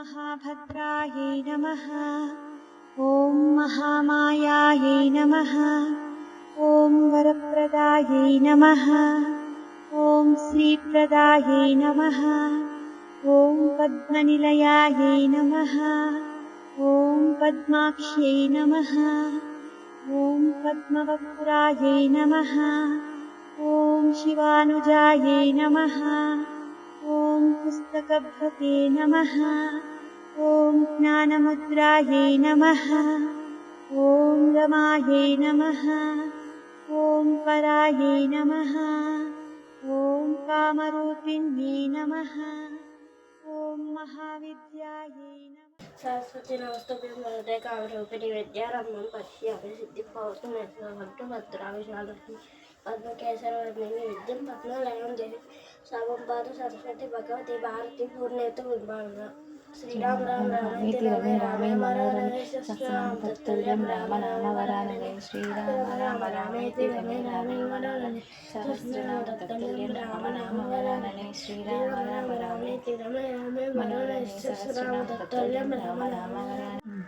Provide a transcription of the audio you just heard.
महाभद्रायै नमः। ॐ महामायायै नमः। ॐ वरप्रदायै नमः। ॐ श्रीप्रदायै नमः। ॐ पद्मनिलयायै नमः। ॐ पद्माक्ष्यै नमः। ॐ पद्मवक्त्रायै नमः। ॐ शिवानुजायै नमः। ॐ पुस्तकभृते नमः। ॐ ज्ञानमुद्रायै नमः। ॐ रमायै नमः। ॐ परायै नमः। ॐ कामरूपिण्यै नमः। ॐ महाविद्यायै नमः। सरस्वती नमस्तुभ्यं वरदे कामरूपिणि विद्यारम्भं पश्यामि सिद्धिर्भवतु मे सर्वं भद्रा विशालक्ष्मी पद्मकेसरवर्णिनि विद्यां पद्मलयं देवी सर्वं पाद सरस्वती भगवती भारती पूर्णेतु बिम्बावना श्रीराम राम रामेति रमे रामे मनोरमे सहस्रनाम तत्तुल्यं राम नाम वरानने श्रीराम राम रामेति रमे रामे मनोरमे सहस्रनाम तत्तुल्यं राम नाम वरानने श्रीराम राम रामेति रमे रामे मनोरमे सहस्रनाम तत्तुल्यं राम नाम वरानने।